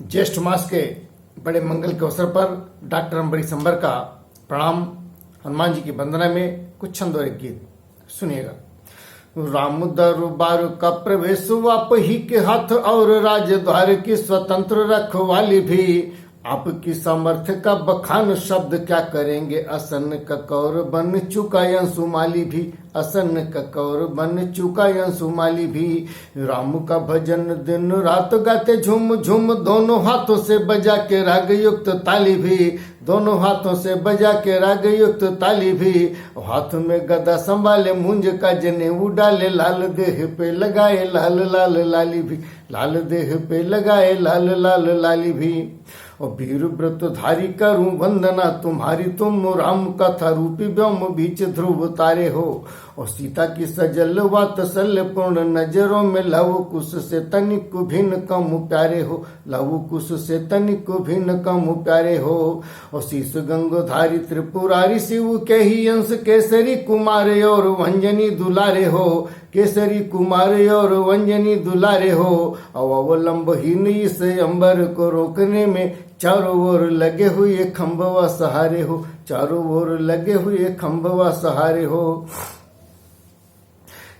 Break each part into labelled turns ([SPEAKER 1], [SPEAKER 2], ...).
[SPEAKER 1] ज्येष्ठ मास के बड़े मंगल के अवसर पर डॉक्टर अम्बरीश अंबर का प्रणाम। हनुमान जी की वंदना में कुछ छंद और एक गीत सुनिएगा। राम दरबार का प्रवेश आप ही के हाथ और राजद्वार की स्वतंत्र रखवाली भी आपकी सामर्थ्य का बखान शब्द क्या करेंगे। असन ककौर बन चुका अंशुमाली भी, असन ककौर बन चुका अंशुमाली भी। राम का भजन दिन रात गाते झूम झूम, दोनों हाथों से बजा के राग युक्त ताली भी, दोनों हाथों से बजा के राग युक्त ताली भी। हाथ में गदा संभाले मूंज का जनेऊ डाले, लाल देह पे लगाए लाल लाल लाली भी, लाल देह पे लगाए लाल लाल लाली भी। और वीर व्रत धारी करूं वंदना तुम्हारी, तुम राम कथा रूपी व्योम बीच ध्रुव तारे हो। और सीता की सजल वात सल पूर्ण नजरों में लव कुश से तनिक भिन्न कम प्यारे हो, लव कुश से तनिक भिन्न कम प्यारे हो। और शीश गंगोधारी त्रिपुरारी शिव के ही अंश केसरी कुमार और वंजनी दुलारे हो, केसरी कुमार और वंजनी दुलारे हो। अवलंबहीन इस अंबर को रोकने में चारों ओर लगे हुए खंभवा सहारे हो, चारों ओर लगे हुए खंभवा सहारे हो।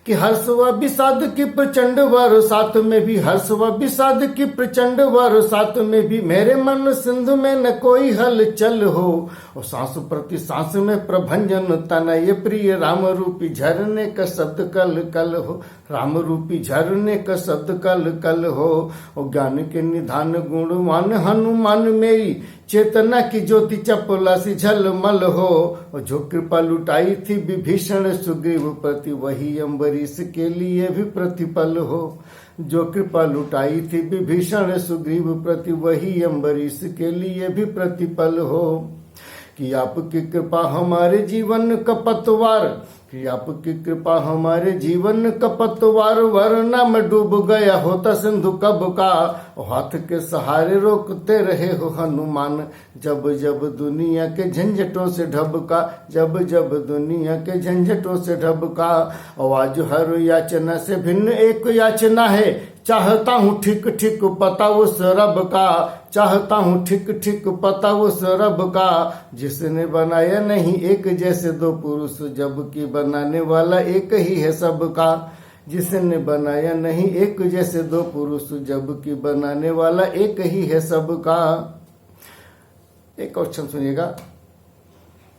[SPEAKER 1] कि हर्ष व विषाद की प्रचंड बरसात में भी, हर्ष व विषाद की प्रचंड बरसात में भी मेरे मन सिंधु में न कोई हलचल हो। और सांस प्रति सांस में प्रभंजन तनय प्रिय, राम रूपी झरने का शब्द कल कल हो, राम रूपी झरने का शब्द कल कल हो। और ज्ञान के निधान गुणवान हनुमान मेरी, चेतना की ज्योति चपला सी झलमल हो। और जो कृपा लुटाई थी विभीषण सुग्रीव प्रति, वही अम्बरीश के लिए भी प्रतिपल हो। जो कृपा लुटाई थी विभीषण सुग्रीव प्रति, वही अम्बरीश के लिए भी प्रतिपल हो। कि आपकी कृपा हमारे जीवन का पतवार, कि आपकी कृपा हमारे जीवन का पतवार, वरना मैं डूब गया होता सिंधु कब का। हाथ के सहारे रोकते रहे हो हनुमान, जब जब दुनिया के झंझटों से ढबका, जब जब दुनिया के झंझटों से ढबका। आज हर याचना से भिन्न एक याचना है, चाहता हूँ ठीक ठीक पता उस रब का, चाहता हूँ ठीक ठीक पता उस रब का। जिसने बनाया नहीं एक जैसे दो पुरुष, जबकि बनाने वाला एक ही है सबका। जिसने बनाया नहीं एक जैसे दो पुरुष, जबकि बनाने वाला एक ही है सबका। एक और छंद सुनिएगा।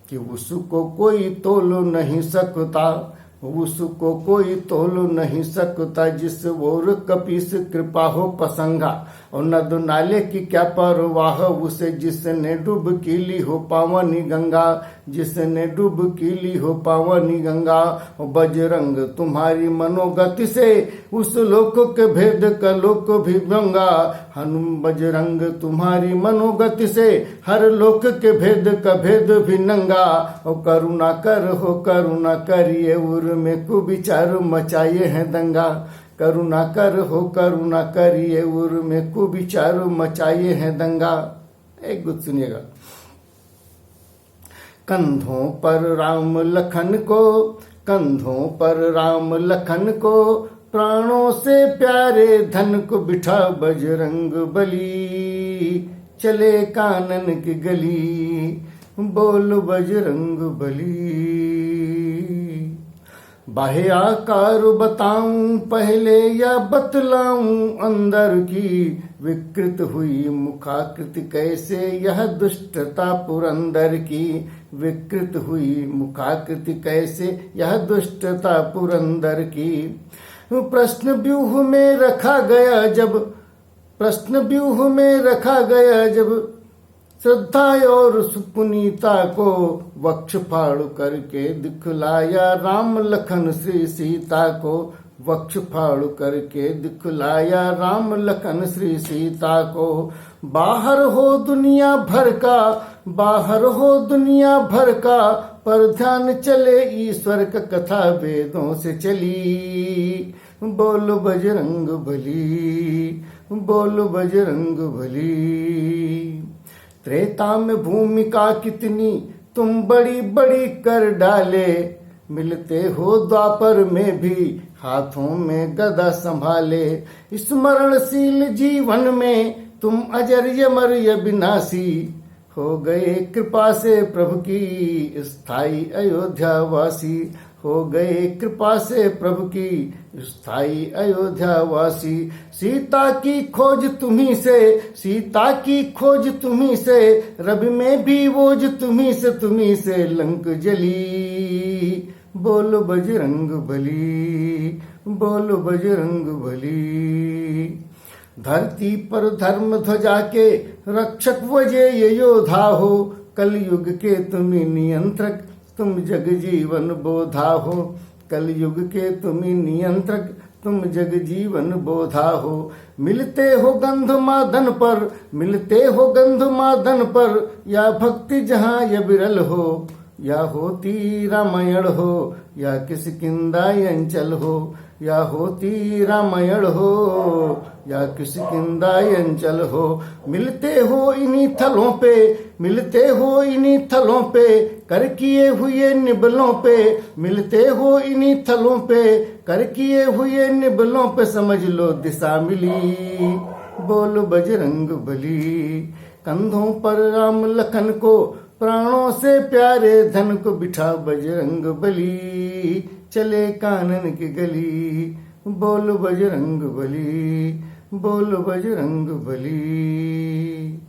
[SPEAKER 1] कि उसको कोई तोल नहीं सकता, उसको कोई तोल नहीं सकता, जिस ओर कपीस कृपा हो पसंगा। और नद नाले की क्या परवाह उसे, जिसने डुबकी ली हो पावनी गंगा, जिसने डुबकी ली हो पावनी गंगा। और बजरंग तुम्हारी मनोगति से उस लोक के भेद का लोक भी गंगा। हनुम बजरंग तुम्हारी मनोगति से हर लोक के भेद का भेद भी नंगा। और करुणा कर हो करुणा करिए, उर में कुविचार मचाए हैं दंगा। करुणा कर हो करुणा करिए, उर में कुविचार मचाए हैं दंगा। एक गुट सुनिएगा। कंधों पर राम लखन को, कंधों पर राम लखन को, प्राणों से प्यारे धन को बिठा बजरंग बली। चले कानन की गली, बोल बजरंग बली। बाह्य आकार बताऊं पहले या बतलाऊं अंदर की, विकृत हुई मुखाकृति कैसे यह दुष्टता पुरंदर की। विकृत हुई मुखाकृति कैसे यह दुष्टता पुरंदर की। प्रश्न व्यूह में रखा गया जब, प्रश्न व्यूह में रखा गया जब, श्रद्धा और सुपुनीता को वक्ष फाड़ करके दिखलाया राम लखन श्री सीता को। वक्ष फाड़ करके दिखलाया राम लखन श्री सीता को। बाहर हो दुनिया भर का, बाहर हो दुनिया भर का, पर ध्यान चले ईश्वर का कथा वेदों से चली। बोल बजरंग बली, बोल बजरंग बली। त्रेता में भूमिका कितनी तुम बड़ी बड़ी कर डाले, मिलते हो द्वापर में भी हाथों में गदा संभाले। स्मरणशील जीवन में तुम अजर ये मर ये विनाशी, हो गए कृपा से प्रभु की स्थाई अयोध्या वासी, हो गए कृपा से प्रभु की स्थाई अयोध्या वासी। सीता की खोज तुम्ही से, सीता की खोज तुम्ही से, रवि में भी वोज तुम्ही से लंक जली। बोलो बजरंग बली, बोलो बजरंग बली। धरती पर धर्म ध्वजा के रक्षक वजे ये योधा हो, कलयुग के तुम्ही नियंत्रक तुम जग जीवन बोधा हो, कलयुग के तुम्ही नियंत्रक तुम जग जीवन बोधा हो। मिलते हो गंध मादन पर, मिलते हो गंध मादन पर, या भक्ति जहाँ ये विरल हो, या होती रामायण हो या किसकिंदा अंचल हो, या होती रामायण हो या किसकिंदा अंचल हो। मिलते हो इन्हीं थलों पे, मिलते हो इन्हीं थलों पे, कर किए हुए निबलों पे, मिलते हो इन्हीं थलों पे, कर किए हुए निबलों पे, समझ लो दिशा मिली। बोल बजरंग बली। कंधों पर राम लखन को, प्राणों से प्यारे धन को बिठा बजरंग बली, चले कानन की गली। बोल बजरंग बली, बोल बजरंग बली।